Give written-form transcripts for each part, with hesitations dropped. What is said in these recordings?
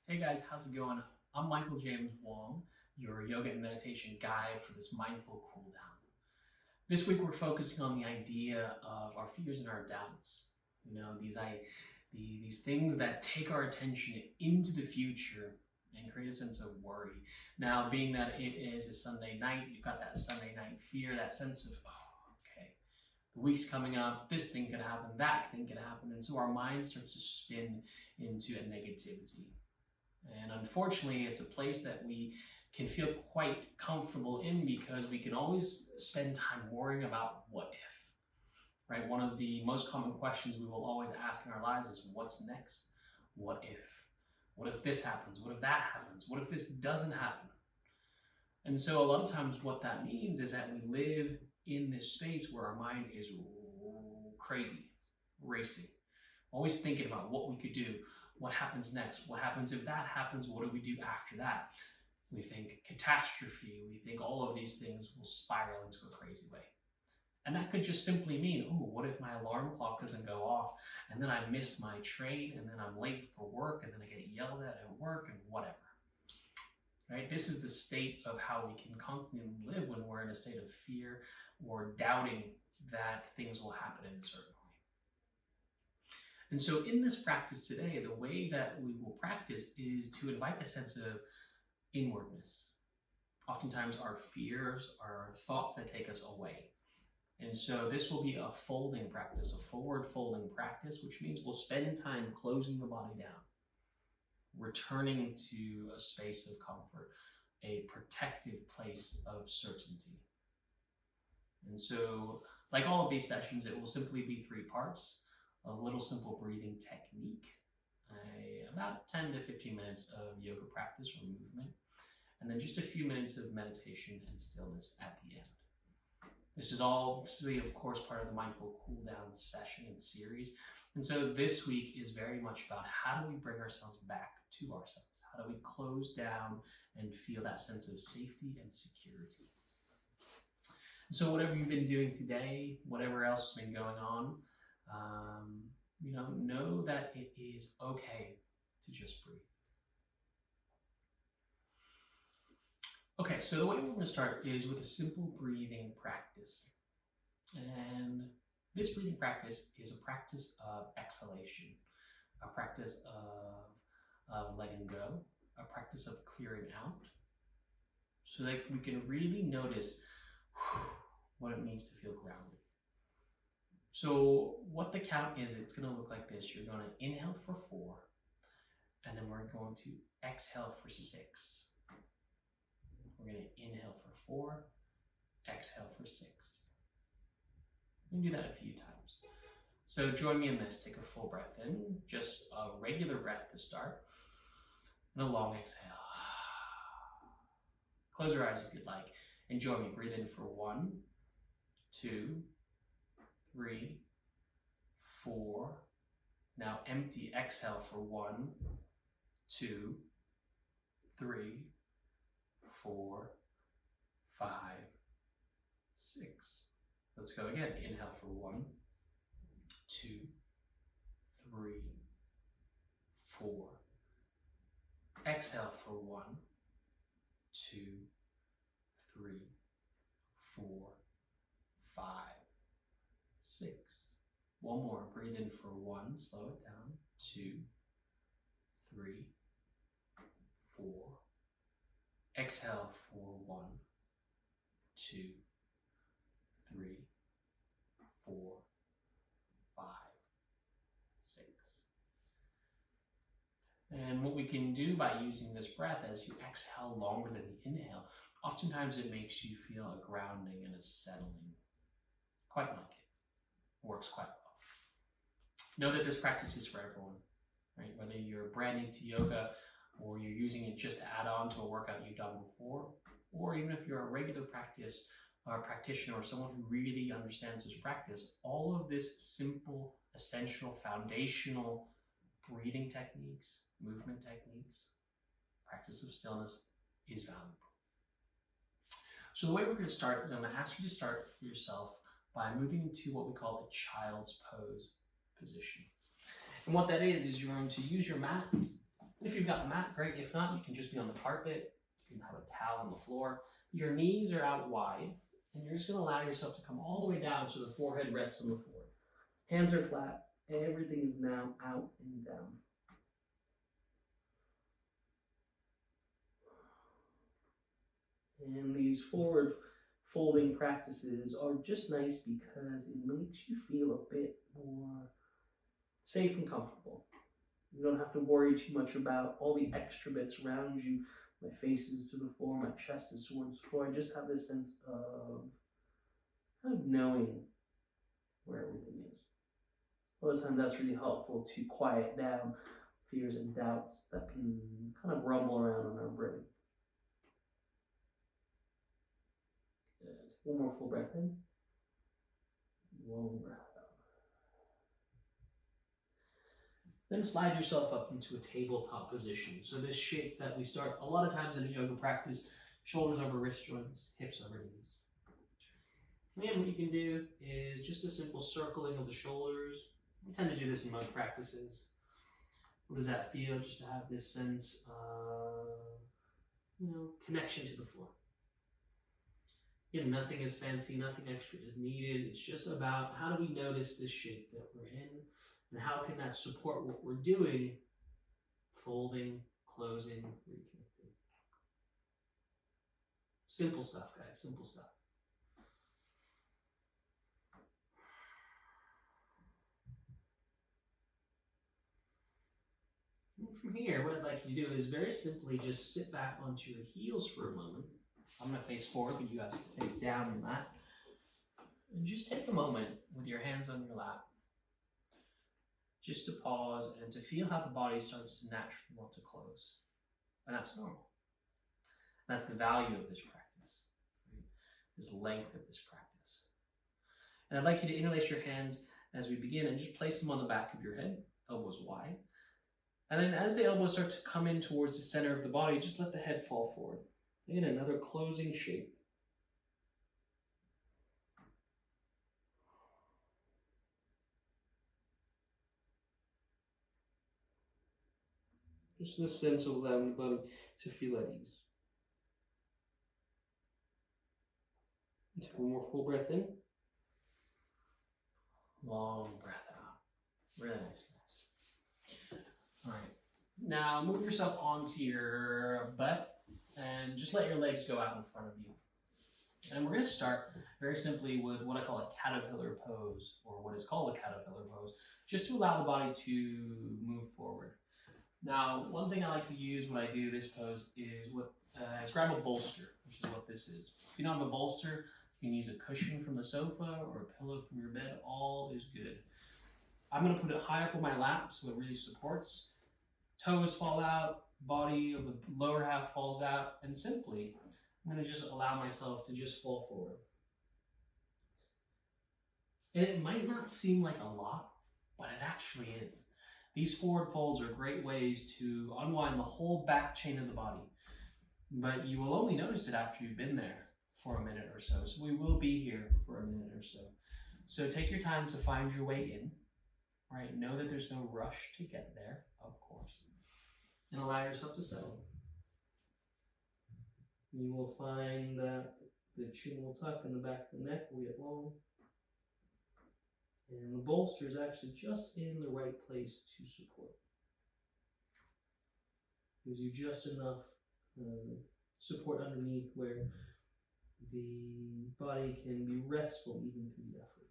Hey guys, how's it going? I'm James Wong, your yoga and meditation guide for this mindful cool down. This week we're focusing on the idea of our fears and our doubts. These things that take our attention into the future and create a sense of worry. Now, being that it is a Sunday night, you've got that Sunday night fear, that sense of, oh, okay, the week's coming up, this thing could happen, that thing could happen, and so our mind starts to spin into a negativity. And unfortunately, it's a place that we can feel quite comfortable in because we can always spend time worrying about what if, right? One of the most common questions we will always ask in our lives is what's next? What if? What if this happens? What if that happens? What if this doesn't happen? And so a lot of times what that means is that we live in this space where our mind is crazy, racing, always thinking about what we could do, what happens next, what happens if that happens, what do we do after that? We think catastrophe, we think all of these things will spiral into a crazy way. And that could just simply mean, oh, what if my alarm clock doesn't go off and then I miss my train and then I'm late for work and then I get yelled at work and whatever. Right? This is the state of how we can constantly live when we're in a state of fear or doubting that things will happen in a certain way. And so in this practice today, the way that we will practice is to invite a sense of inwardness. Oftentimes our fears are thoughts that take us away. And so this will be a folding practice, a forward folding practice, which means we'll spend time closing the body down, returning to a space of comfort, a protective place of certainty. And so, like all of these sessions, it will simply be 3 parts. A little simple breathing technique, about 10 to 15 minutes of yoga practice or movement, and then just a few minutes of meditation and stillness at the end. This is all, obviously, of course, part of the Mindful Cool Down session and series. And so this week is very much about how do we bring ourselves back to ourselves? How do we close down and feel that sense of safety and security? So whatever you've been doing today, whatever else has been going on, know that it is okay to just breathe. Okay, so the way we're going to start is with a simple breathing practice. And this breathing practice is a practice of exhalation, a practice of letting go, a practice of clearing out, so that we can really notice what it means to feel grounded. So what the count is, it's going to look like this. You're going to inhale for 4, and then we're going to exhale for 6. We're going to inhale for 4, exhale for 6. You can do that a few times. So join me in this. Take a full breath in, just a regular breath to start, and a long exhale. Close your eyes if you'd like, and join me. Breathe in for 1, 2, 3, 4. Now empty, exhale for 1, 2, 3, 4, 5, 6. Let's go again. Inhale for 1, 2, 3, 4. Exhale for 1, 2, 3, 4, 5, 6. One more. Breathe in for 1. Slow it down. 2, 3, 4. Exhale for 1, 2, 3, 4, 5, 6. And what we can do by using this breath as you exhale longer than the inhale, oftentimes it makes you feel a grounding and a settling. Quite like it. Works quite well. Know that this practice is for everyone, right? Whether you're brand new to yoga or you're using it just to add on to a workout you've done before, or even if you're a regular practitioner or someone who really understands this practice, all of this simple, essential, foundational breathing techniques, movement techniques, practice of stillness is valuable. So the way we're going to start is I'm going to ask you to start for yourself by moving into what we call a child's pose position. And what that is you're going to use your mat If you've got a mat, great. If not, you can just be on the carpet. You can have a towel on the floor. Your knees are out wide, and you're just going to allow yourself to come all the way down so the forehead rests on the floor. Hands are flat. Everything is now out and down. And these forward folding practices are just nice because it makes you feel a bit more safe and comfortable. You don't have to worry too much about all the extra bits around you. My face is to the floor, my chest is towards the floor. I just have this sense of kind of knowing where everything is. A lot of times that's really helpful to quiet down fears and doubts that can kind of rumble around in our brain. Good. One more full breath in. Long breath out. Then slide yourself up into a tabletop position. So this shape that we start a lot of times in a yoga practice, shoulders over wrist joints, hips over knees. And what you can do is just a simple circling of the shoulders. We tend to do this in most practices. What does that feel? Just to have this sense of, connection to the floor. Again, nothing is fancy, nothing extra is needed. It's just about how do we notice this shape that we're in, and how can that support what we're doing, folding, closing, reconnecting. Simple stuff, guys, simple stuff. From here, what I'd like you to do is very simply just sit back onto your heels for a moment. I'm going to face forward, but you guys can face down your mat. And just take a moment with your hands on your lap, just to pause and to feel how the body starts to naturally want to close. And that's normal. That's the value of this practice, right? This length of this practice. And I'd like you to interlace your hands as we begin and just place them on the back of your head, elbows wide. And then as the elbows start to come in towards the center of the body, just let the head fall forward. In another closing shape. Just this sense of allowing the body to feel at ease. Take one more full breath in. Long breath out. Really nice, guys. All right. Now move yourself onto your butt and just let your legs go out in front of you. And we're going to start very simply with what I call a caterpillar pose, or what is called a caterpillar pose, just to allow the body to move forward. Now, one thing I like to use when I do this pose is grab a bolster, which is what this is. If you don't have a bolster, you can use a cushion from the sofa or a pillow from your bed. All is good. I'm going to put it high up on my lap so it really supports. Toes fall out, body of the lower half falls out, and simply I'm going to just allow myself to just fall forward. And it might not seem like a lot, but it actually is. These forward folds are great ways to unwind the whole back chain of the body. But you will only notice it after you've been there for a minute or so. So we will be here for a minute or so. So take your time to find your way in, right? Know that there's no rush to get there, of course. And allow yourself to settle. You will find that the chin will tuck and the back of the neck will get long. And the bolster is actually just in the right place to support. Gives you just enough support underneath where the body can be restful even through the effort.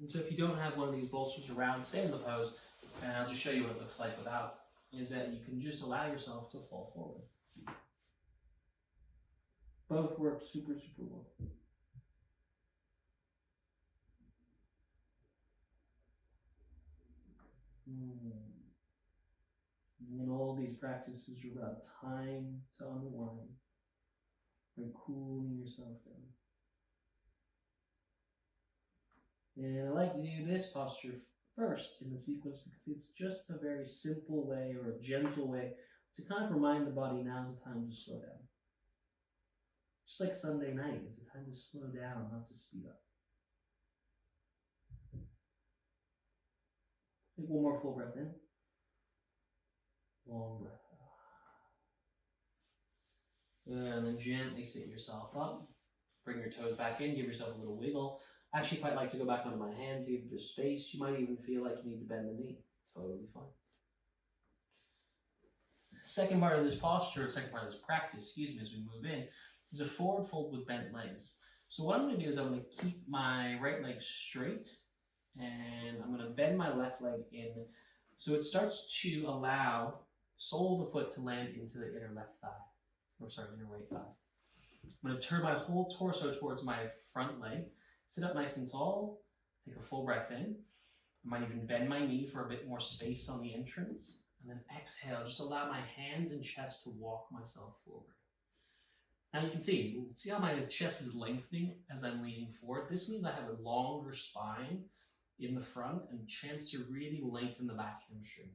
And so if you don't have one of these bolsters around, stay in the pose, and I'll just show you what it looks like without, is that you can just allow yourself to fall forward. Both work super, super well. And all these practices are about time to unwind by cooling yourself down. And I like to do this posture first in the sequence because it's just a very simple way, or a gentle way, to kind of remind the body now's the time to slow down. Just like Sunday night, it's a time to slow down, not to speed up. Take one more full breath in. Long breath out. And then gently sit yourself up. Bring your toes back in, give yourself a little wiggle. I actually quite like to go back onto my hands, give you space. You might even feel like you need to bend the knee. It's totally fine. Second part of this posture, or second part of this practice, excuse me, as we move in, is a forward fold with bent legs. So what I'm going to do is I'm going to keep my right leg straight, and I'm going to bend my left leg in. So it starts to allow the sole of the foot to land into the inner left thigh, or sorry, inner right thigh. I'm going to turn my whole torso towards my front leg, sit up nice and tall, take a full breath in. I might even bend my knee for a bit more space on the entrance. And then exhale, just allow my hands and chest to walk myself forward. Now you can see how my chest is lengthening as I'm leaning forward. This means I have a longer spine in the front and a chance to really lengthen the back hamstring.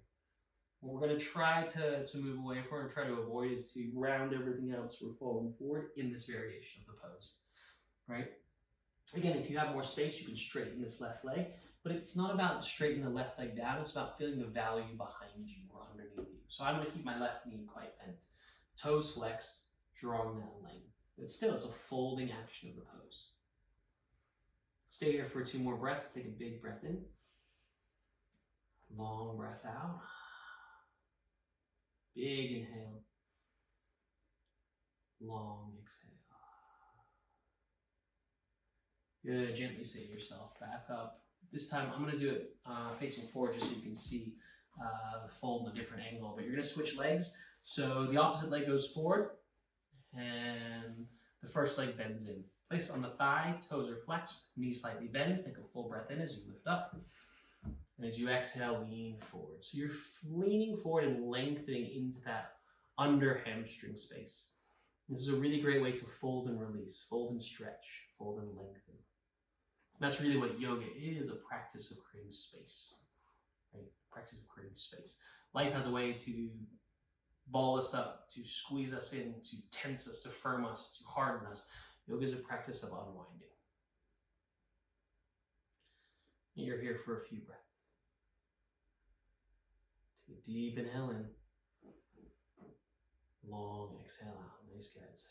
What we're going to try to move away from or try to avoid is to round everything out so we're falling forward in this variation of the pose, right? Again, if you have more space, you can straighten this left leg, but it's not about straightening the left leg down, it's about feeling the value behind you or underneath you. So I'm going to keep my left knee quite bent, toes flexed, drawing that length. But still, it's a folding action of the pose. Stay here for 2 more breaths. Take a big breath in. Long breath out. Big inhale. Long exhale. Good. Gently sit yourself back up. This time I'm going to do it facing forward just so you can see the fold in a different angle. But you're going to switch legs. So the opposite leg goes forward and the first leg bends in. Place it on the thigh, toes are flexed, knee slightly bends. Take a full breath in as you lift up. And as you exhale, lean forward. So you're leaning forward and lengthening into that under hamstring space. This is a really great way to fold and release, fold and stretch, fold and lengthen. That's really what yoga is, a practice of creating space, right? Practice of creating space. Life has a way to ball us up, to squeeze us in, to tense us, to firm us, to harden us. Yoga is a practice of unwinding. You're here for a few breaths. Take a deep inhale in. Long exhale out. Nice, guys.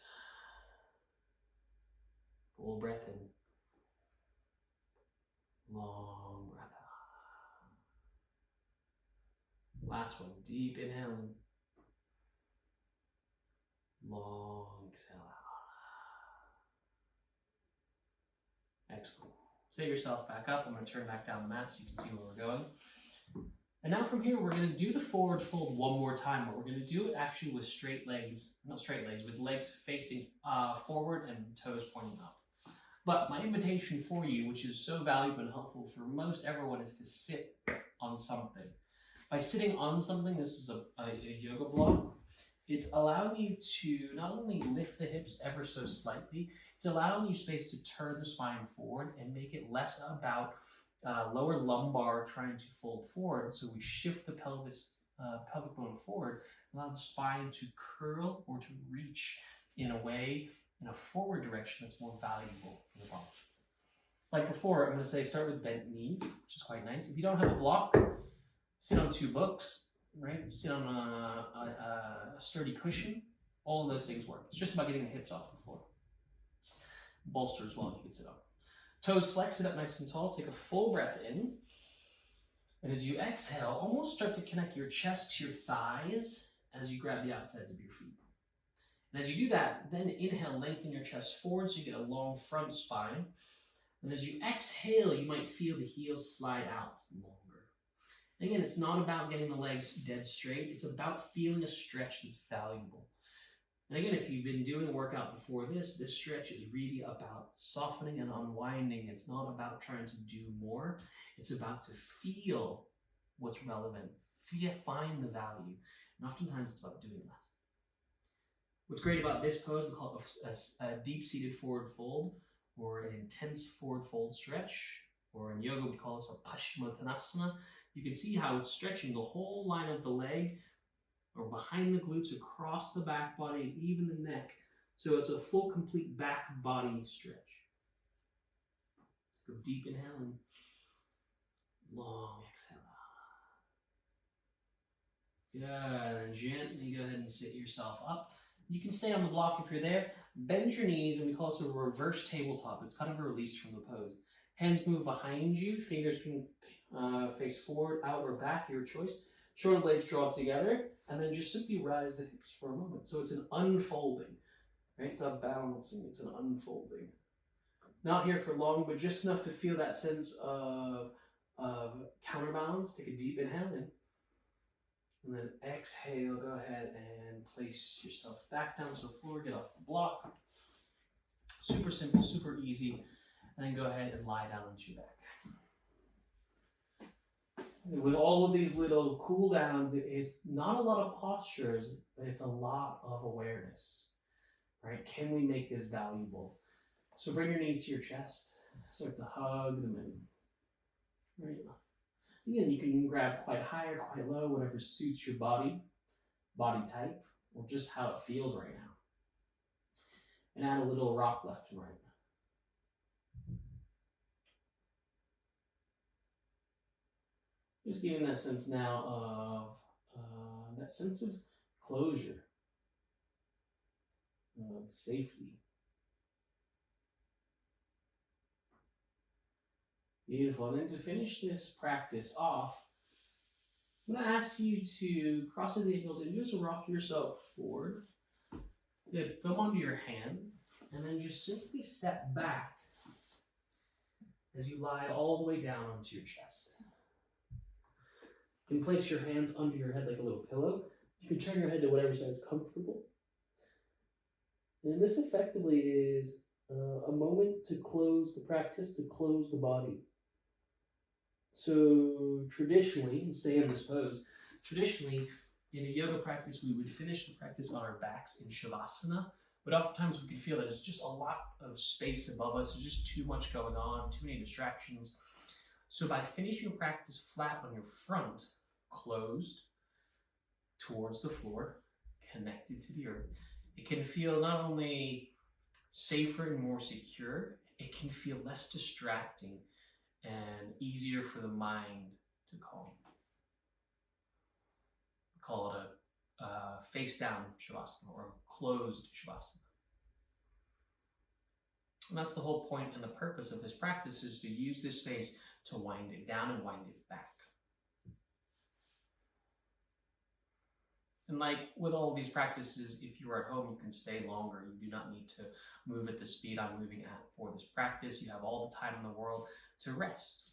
Full breath in. Long breath out. Last one. Deep inhale in. Long exhale out. Excellent. Sit yourself back up. I'm going to turn back down the mat so you can see where we're going. And now from here, we're going to do the forward fold one more time, but we're going to do it actually with straight legs, not straight legs, with legs facing forward and toes pointing up. But my invitation for you, which is so valuable and helpful for most everyone, is to sit on something. By sitting on something, this is a yoga block, it's allowing you to not only lift the hips ever so slightly, it's allowing you space to turn the spine forward and make it less about lower lumbar trying to fold forward. So we shift the pelvic bone forward, allow the spine to curl or to reach in a way, in a forward direction that's more valuable for the body. Like before, I'm going to say start with bent knees, which is quite nice. If you don't have a block, sit on 2 books, right? Sit on a sturdy cushion. All of those things work. It's just about getting the hips off the floor. Bolster as well, you can sit up. Toes flex, sit up nice and tall. Take a full breath in. And as you exhale, almost start to connect your chest to your thighs as you grab the outsides of your feet. And as you do that, then inhale, lengthen your chest forward so you get a long front spine. And as you exhale, you might feel the heels slide out longer. And again, it's not about getting the legs dead straight. It's about feeling a stretch that's valuable. And again, if you've been doing a workout before this stretch is really about softening and unwinding. It's not about trying to do more. It's about to feel what's relevant, find the value. And oftentimes it's about doing less. What's great about this pose, we call it a deep-seated forward fold, or an intense forward fold stretch, or in yoga we call this a Paschimottanasana. You can see how it's stretching the whole line of the leg, or behind the glutes, across the back body, and even the neck. So it's a full, complete back body stretch. Go deep inhale and long exhale out. Good. And then gently go ahead and sit yourself up. You can stay on the block if you're there. Bend your knees, and we call this a reverse tabletop. It's kind of a release from the pose. Hands move behind you. Fingers can face forward, out, or back, your choice. Shoulder blades draw together, and then just simply rise the hips for a moment. So it's an unfolding, right? It's a balancing, it's an unfolding. Not here for long, but just enough to feel that sense of counterbalance. Take a deep inhale in. And then exhale, go ahead and place yourself back down to the floor, get off the block. Super simple, super easy. And then go ahead and lie down onto your back. And with all of these little cool downs, it's not a lot of postures, but it's a lot of awareness, right? Can we make this valuable? So bring your knees to your chest, start to hug them in, right? Again, you can grab quite high or quite low, whatever suits your body type, or just how it feels right now. And add a little rock left and right. Just giving that sense now of that sense of closure, of safety. Beautiful. And then to finish this practice off, I'm going to ask you to cross the ankles and just rock yourself forward. Good. Go onto your hand, and then just simply step back as you lie all the way down onto your chest. You can place your hands under your head like a little pillow. You can turn your head to whatever side is comfortable. And this effectively is a moment to close the practice, to close the body. So traditionally, and stay in this pose, traditionally in a yoga practice, we would finish the practice on our backs in Shavasana, but oftentimes we can feel that there's just a lot of space above us, there's just too much going on, too many distractions. So by finishing your practice flat on your front, closed towards the floor, connected to the earth, it can feel not only safer and more secure, it can feel less distracting and easier for the mind to calm. We call it a face down Shavasana or a closed Shavasana. And that's the whole point and the purpose of this practice, is to use this space to wind it down and wind it back. And like with all of these practices, if you are at home, you can stay longer. You do not need to move at the speed I'm moving at for this practice. You have all the time in the world to rest,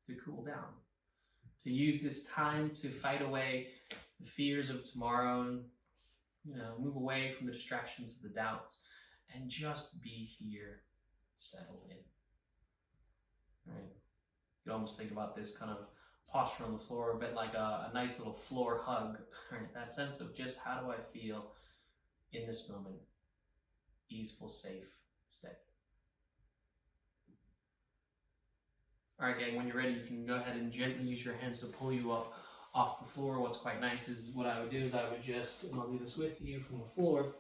to cool down, to use this time to fight away the fears of tomorrow and, move away from the distractions of the doubts and just be here, settled in, right? You can almost think about this kind of posture on the floor a bit like a nice little floor hug, right? That sense of just how do I feel in this moment, easeful, safe, steady. All right, gang, when you're ready, you can go ahead and gently use your hands to pull you up off the floor. What's quite nice is what I would do is I would just, and I'll do this with you from the floor,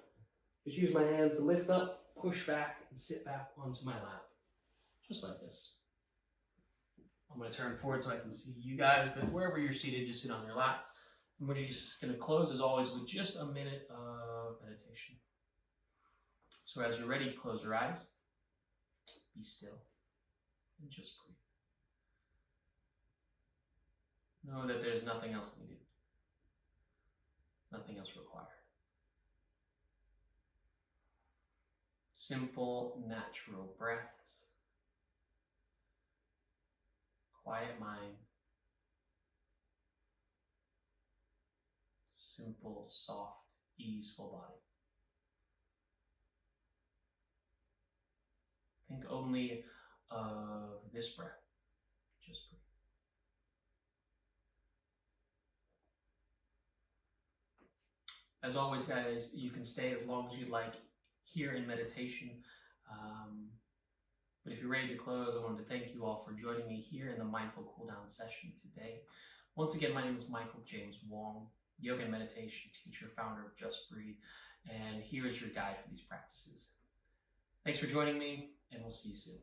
just use my hands to lift up, push back, and sit back onto my lap, just like this. I'm going to turn forward so I can see you guys, but wherever you're seated, just sit on your lap. And we're just going to close, as always, with just a minute of meditation. So as you're ready, close your eyes, be still, and just breathe. Know that there's nothing else needed, nothing else required. Simple, natural breaths, quiet mind, simple, soft, easeful body. Think only of this breath, just breathe. As always, guys, you can stay as long as you'd like here in meditation. But if you're ready to close, I wanted to thank you all for joining me here in the Mindful Cooldown session today. Once again, my name is Michael James Wong, yoga and meditation teacher, founder of Just Breathe, and here's your guide for these practices. Thanks for joining me, and we'll see you soon.